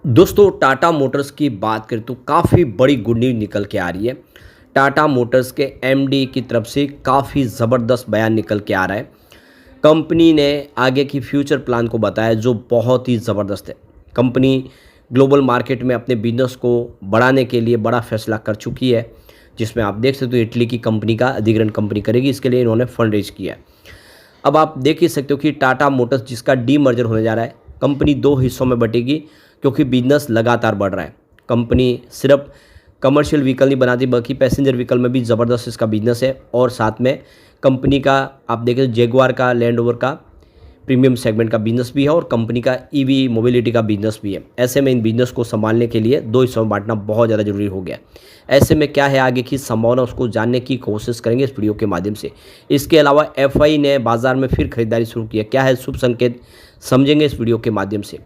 दोस्तों टाटा मोटर्स की बात करें तो काफ़ी बड़ी गुड न्यूज़ निकल के आ रही है। टाटा मोटर्स के एमडी की तरफ से काफ़ी ज़बरदस्त बयान निकल के आ रहा है। कंपनी ने आगे की फ्यूचर प्लान को बताया जो बहुत ही ज़बरदस्त है। कंपनी ग्लोबल मार्केट में अपने बिजनेस को बढ़ाने के लिए बड़ा फैसला कर चुकी है, जिसमें आप देख सकते हो इटली की कंपनी का अधिग्रहण कंपनी करेगी। इसके लिए इन्होंने फंड रेज किया है। अब आप देख ही सकते हो कि टाटा मोटर्स जिसका डीमर्जर होने जा रहा है, कंपनी दो हिस्सों में बटेगी क्योंकि बिजनेस लगातार बढ़ रहा है। कंपनी सिर्फ कमर्शियल व्हीकल नहीं बनाती बल्कि पैसेंजर व्हीकल में भी ज़बरदस्त इसका बिजनेस है। और साथ में कंपनी का आप देखें जैगुआर का, लैंड रोवर का प्रीमियम सेगमेंट का बिजनेस भी है और कंपनी का ईवी मोबिलिटी का बिजनेस भी है। ऐसे में इन बिजनेस को संभालने के लिए दो हिस्सों में बांटना बहुत ज़्यादा जरूरी हो गया। ऐसे में क्या है आगे की संभावना, उसको जानने की कोशिश करेंगे इस वीडियो के माध्यम से। इसके अलावा एफआई ने बाजार में फिर खरीदारी शुरू किया, क्या है शुभ संकेत, समझेंगे इस वीडियो के माध्यम से।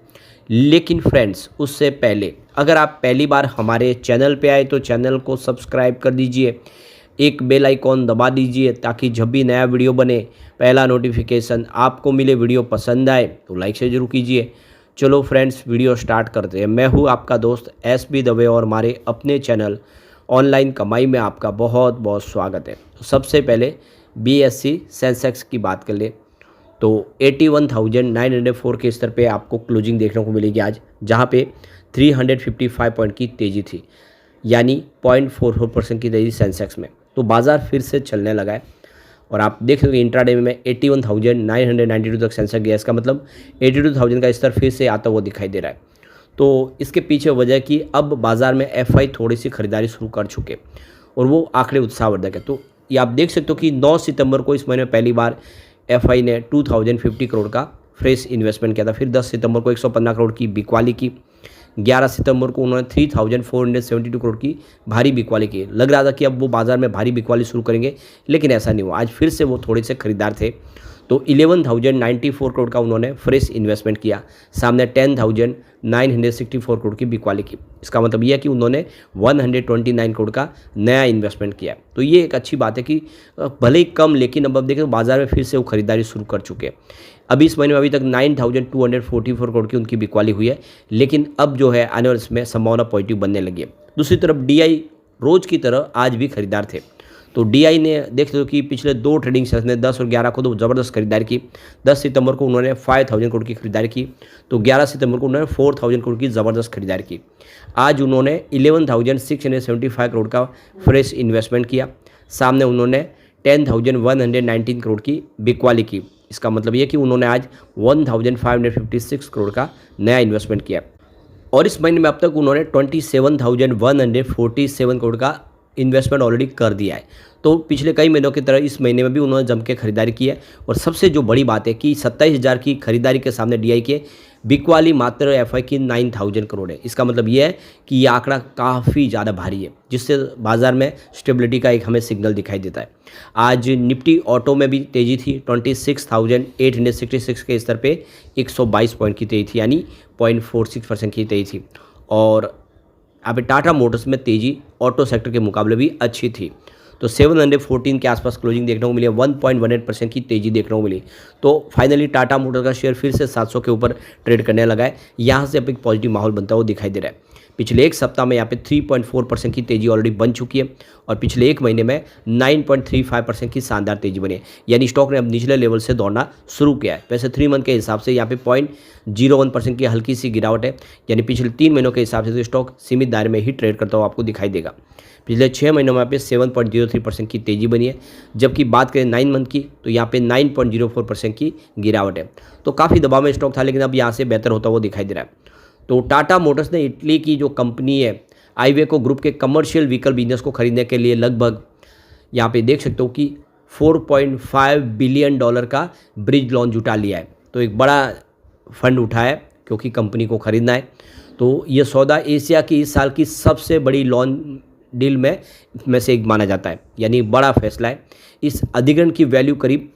लेकिन फ्रेंड्स उससे पहले अगर आप पहली बार हमारे चैनल पे आए तो चैनल को सब्सक्राइब कर दीजिए, एक बेल आइकॉन दबा दीजिए ताकि जब भी नया वीडियो बने पहला नोटिफिकेशन आपको मिले। वीडियो पसंद आए तो लाइक से जरूर कीजिए। चलो फ्रेंड्स वीडियो स्टार्ट करते हैं। मैं हूँ आपका दोस्त एस बी दवे और हमारे अपने चैनल ऑनलाइन कमाई में आपका बहुत बहुत स्वागत है। तो सबसे पहले बीएससी सेंसेक्स की बात कर ले तो 81,904 के स्तर पे आपको क्लोजिंग देखने को मिलेगी आज, जहाँ पे 355 पॉइंट की तेज़ी थी, यानी 0.44% की तेज़ी सेंसेक्स में। तो बाज़ार फिर से चलने लगा है और आप देख सकते हो इंट्राडे में 81,992 तक सेंसेक्स गया। इसका मतलब 82,000 का स्तर फिर से आता हुआ दिखाई दे रहा है। तो इसके पीछे वजह कि अब बाज़ार में एफआई थोड़ी सी खरीदारी शुरू कर चुके और वो आंकड़े उत्साहवर्धक है। तो ये आप देख सकते हो कि 9 सितंबर को इस महीने में पहली बार एफआई ने 2050 करोड़ का फ्रेश इन्वेस्टमेंट किया था। फिर 10 सितंबर को 115 करोड़ की बिकवाली की। 11 सितंबर को उन्होंने 3,472 करोड़ की भारी बिकवाली की। लग रहा था कि अब वो बाज़ार में भारी बिकवाली शुरू करेंगे, लेकिन ऐसा नहीं हुआ। आज फिर से वो थोड़े से खरीदार थे तो 11,094 करोड़ का उन्होंने फ्रेश इन्वेस्टमेंट किया, सामने 10,964 करोड़ की बिकवाली की। इसका मतलब यह है कि उन्होंने 129 करोड़ का नया इन्वेस्टमेंट किया। तो ये एक अच्छी बात है कि भले ही कम, लेकिन अब देखें तो बाजार में फिर से वो खरीदारी शुरू कर चुके हैं। अभी इस महीने में अभी तक 9,244 करोड़ की उनकी बिकवाली हुई है, लेकिन अब जो है आने वाले इसमें संभावना पॉजिटिव बनने लगी है। दूसरी तरफ डीआई रोज की तरह आज भी खरीदार थे। तो डीआई ने देख सकते हो कि पिछले दो ट्रेडिंग सेशन ने 10 और 11 को तो ज़बरदस्त खरीदारी की। 10 सितंबर को उन्होंने 5,000 करोड़ की खरीदारी की, तो 11 सितंबर को उन्होंने 4,000 करोड़ की ज़बरदस्त खरीदारी की। आज उन्होंने 11,675 करोड़ का फ्रेश इन्वेस्टमेंट किया, सामने उन्होंने 10,119 करोड़ की बिकवाली की। इसका मतलब ये कि उन्होंने आज 1,556 करोड़ का नया इन्वेस्टमेंट किया और इस महीने में अब तक उन्होंने 27,147 करोड़ का इन्वेस्टमेंट ऑलरेडी कर दिया है। तो पिछले कई महीनों की तरह इस महीने में भी उन्होंने जम के खरीदारी की है। और सबसे जो बड़ी बात है कि 27,000 की खरीदारी के सामने डीआई के बिकवाली मात्र एफआई की 9,000 करोड़ है। इसका मतलब ये है कि ये आंकड़ा काफ़ी ज़्यादा भारी है, जिससे बाजार में स्टेबिलिटी का एक हमें सिग्नल दिखाई देता है। आज निफ्टी ऑटो में भी तेज़ी थी, 26,866 के स्तर पे 122 पॉइंट की तेज़ी थी, यानी 0.46% की तेज़ी थी। और यहाँ पे टाटा मोटर्स में तेज़ी ऑटो सेक्टर के मुकाबले भी अच्छी थी। तो 714 के आसपास क्लोजिंग देखने को मिली, 1.18% की तेज़ी देखने को मिली। तो फाइनली टाटा मोटर्स का शेयर फिर से 700 के ऊपर ट्रेड करने लगा है। यहाँ से अब एक पॉजिटिव माहौल बनता हुआ दिखाई दे रहा है। पिछले एक सप्ताह में यहाँ पे 3.4% की तेज़ी ऑलरेडी बन चुकी है और पिछले एक महीने में 9.35% की शानदार तेज़ी बनी है, यानी स्टॉक ने अब निचले लेवल से दौड़ना शुरू किया है। वैसे 3 मंथ के हिसाब से यहाँ पे 0.01% की हल्की सी गिरावट है, यानी पिछले 3 महीनों के हिसाब से तो स्टॉक सीमित दायरे में ही ट्रेड करता हुआ आपको दिखाई देगा। पिछले 6 महीनों में यहाँ पे 7.03% की तेज़ी बनी है, जबकि बात करें 9 मंथ की तो यहाँ पे 9.04% की गिरावट है। तो काफ़ी दबाव में स्टॉक था, लेकिन अब यहाँ से बेहतर होता हुआ दिखाई दे रहा है। तो टाटा मोटर्स ने इटली की जो कंपनी है आईवेको ग्रुप के कमर्शियल व्हीकल बिजनेस को खरीदने के लिए लगभग यहाँ पे देख सकते हो कि $4.5 बिलियन का ब्रिज लोन जुटा लिया है। तो एक बड़ा फंड उठाया है क्योंकि कंपनी को खरीदना है। तो ये सौदा एशिया की इस साल की सबसे बड़ी लोन डील में से एक माना जाता है, यानी बड़ा फैसला है। इस अधिग्रहण की वैल्यू करीब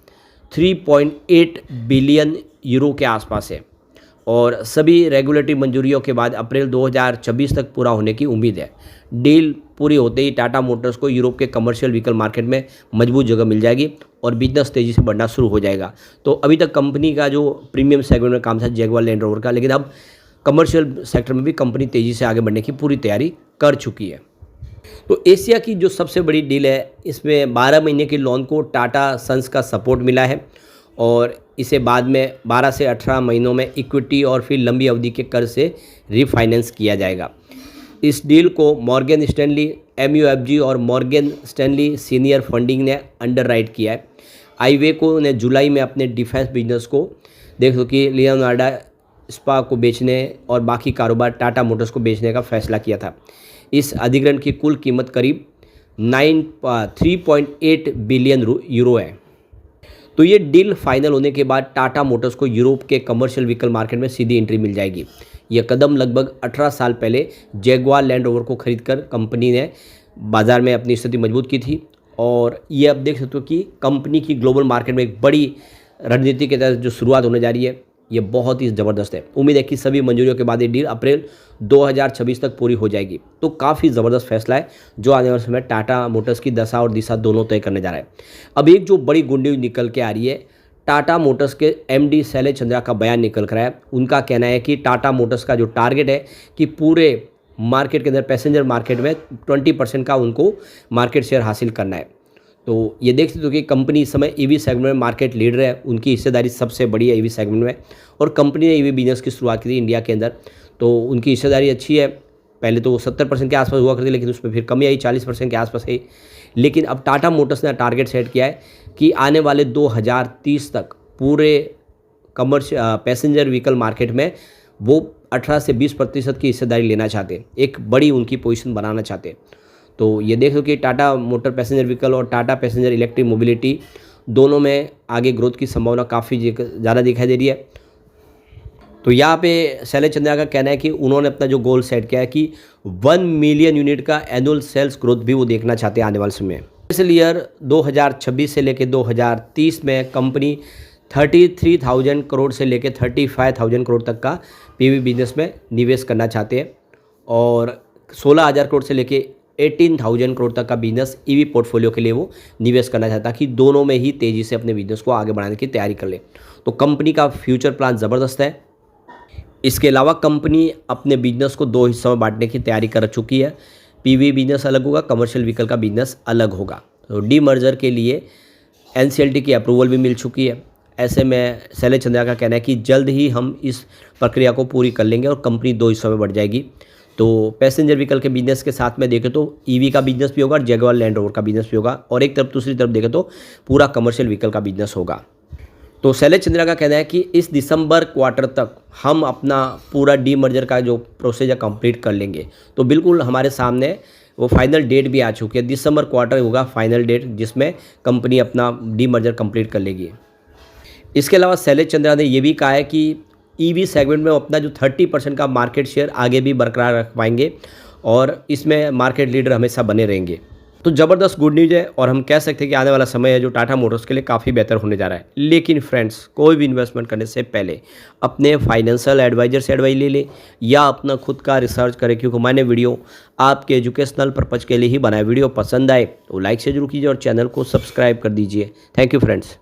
3.8 बिलियन यूरो के आसपास है और सभी रेगुलेटरी मंजूरियों के बाद अप्रैल 2026 तक पूरा होने की उम्मीद है। डील पूरी होते ही टाटा मोटर्स को यूरोप के कमर्शियल व्हीकल मार्केट में मजबूत जगह मिल जाएगी और बिजनेस तेज़ी से बढ़ना शुरू हो जाएगा। तो अभी तक कंपनी का जो प्रीमियम सेगमेंट में काम था जैगुआर लैंड रोवर का, लेकिन अब कमर्शियल सेक्टर में भी कंपनी तेज़ी से आगे बढ़ने की पूरी तैयारी कर चुकी है। तो एशिया की जो सबसे बड़ी डील है, इसमें 12 महीने के लोन को टाटा सन्स का सपोर्ट मिला है और इसे बाद में 12 से 18 महीनों में इक्विटी और फिर लंबी अवधि के कर्ज से रिफाइनेंस किया जाएगा। इस डील को मॉर्गन स्टैनली, MUFG और मॉर्गन स्टैनली सीनियर फंडिंग ने अंडरराइट किया है। आईवेको ने जुलाई में अपने डिफेंस बिजनेस को देखो कि लियोनार्डो स्पा को बेचने और बाकी कारोबार टाटा मोटर्स को बेचने का फैसला किया था। इस अधिग्रहण की कुल कीमत करीब 3.8 बिलियन यूरो है। तो ये डील फाइनल होने के बाद टाटा मोटर्स को यूरोप के कमर्शियल व्हीकल मार्केट में सीधी एंट्री मिल जाएगी। यह कदम लगभग 18 साल पहले जैगुआर लैंड रोवर को खरीदकर कंपनी ने बाज़ार में अपनी स्थिति मजबूत की थी और ये अब देख सकते हो कि कंपनी की ग्लोबल मार्केट में एक बड़ी रणनीति के तहत जो शुरुआत होने जा रही है, ये बहुत ही ज़बरदस्त है। उम्मीद है कि सभी मंजूरियों के बाद ये डील अप्रैल 2026 तक पूरी हो जाएगी। तो काफ़ी ज़बरदस्त फैसला है जो आने वाले समय टाटा मोटर्स की दशा और दिशा दोनों तय करने जा रहा है। अब एक जो बड़ी गुड न्यूज़ निकल के आ रही है, टाटा मोटर्स के MD शैलेश चंद्रा का बयान निकल कर है। उनका कहना है कि टाटा मोटर्स का जो टारगेट है कि पूरे मार्केट के अंदर पैसेंजर मार्केट में 20% का उनको मार्केट शेयर हासिल करना है। तो ये देख सकते हो कि कंपनी इस समय EV सेगमेंट में मार्केट लीडर है, उनकी हिस्सेदारी सबसे बड़ी है EV सेगमेंट में और कंपनी ने EV बिजनेस की शुरुआत की थी इंडिया के अंदर, तो उनकी हिस्सेदारी अच्छी है। पहले तो 70% के आसपास हुआ करती, लेकिन उसमें फिर कमी आई, 40% के आसपास है। लेकिन अब टाटा मोटर्स ने टारगेट सेट किया है कि आने वाले 2030 तक पूरे कमर्शियल पैसेंजर व्हीकल मार्केट में वो 18 से 20% की हिस्सेदारी लेना चाहते हैं, एक बड़ी उनकी पोजीशन बनाना चाहते हैं। तो ये देख लो कि टाटा मोटर पैसेंजर व्हीकल और टाटा पैसेंजर इलेक्ट्रिक मोबिलिटी दोनों में आगे ग्रोथ की संभावना काफ़ी ज़्यादा दिखाई दे रही है। तो यहाँ पे शैलेश चंद्रा का कहना है कि उन्होंने अपना जो गोल सेट किया है कि 1 मिलियन यूनिट का एनुअल सेल्स ग्रोथ भी वो देखना चाहते हैं आने वाले समय में। फाइनेंशियल ईयर 2026 से लेकर 2030 में कंपनी 33,000 करोड़ से लेकर 35,000 करोड़ तक का PV बिजनेस में निवेश करना चाहते हैं और 16,000 करोड़ से लेकर 18,000 करोड़ तक का बिजनेस EV पोर्टफोलियो के लिए वो निवेश करना चाहता है कि दोनों में ही तेज़ी से अपने बिजनेस को आगे बढ़ाने की तैयारी कर ले। तो कंपनी का फ्यूचर प्लान ज़बरदस्त है। इसके अलावा कंपनी अपने बिजनेस को 2 हिस्सों में बांटने की तैयारी कर चुकी है। PV बिजनेस अलग होगा, कमर्शियल व्हीकल का बिजनेस अलग होगा। तो डीमर्जर के लिए NCLT की अप्रूवल भी मिल चुकी है। ऐसे में शैलेश चंद्रा का कहना है कि जल्द ही हम इस प्रक्रिया को पूरी कर लेंगे और कंपनी 2 हिस्सों में बढ़ जाएगी। तो पैसेंजर व्हीकल के बिजनेस के साथ में देखें तो EV का बिजनेस भी होगा और जैगुआर लैंड रोवर का बिजनेस भी होगा और एक तरफ दूसरी तरफ देखें तो पूरा कमर्शियल व्हीकल का बिजनेस होगा। तो शैलेश चंद्रा का कहना है कि इस दिसंबर क्वार्टर तक हम अपना पूरा डीमर्जर का जो प्रोसीजर कंप्लीट कर लेंगे। तो बिल्कुल हमारे सामने वो फाइनल डेट भी आ चुकी है, दिसंबर क्वार्टर होगा फाइनल डेट जिसमें कंपनी अपना डीमर्जर कंप्लीट कर लेगी। इसके अलावा शैलेश चंद्रा ने यह भी कहा है कि EV सेगमेंट में अपना जो 30% का मार्केट शेयर आगे भी बरकरार रख पाएंगे और इसमें मार्केट लीडर हमेशा बने रहेंगे। तो ज़बरदस्त गुड न्यूज़ है और हम कह सकते हैं कि आने वाला समय है जो टाटा मोटर्स के लिए काफ़ी बेहतर होने जा रहा है। लेकिन फ्रेंड्स, कोई भी इन्वेस्टमेंट करने से पहले अपने फाइनेंशियल एडवाइजर से एडवाइस ले लें या अपना खुद का रिसर्च करें, क्योंकि मैंने वीडियो आपके एजुकेशनल पर्पज़ के लिए ही बनाया। वीडियो पसंद आए तो लाइक से जरूर कीजिए और चैनल को सब्सक्राइब कर दीजिए। Thank you friends.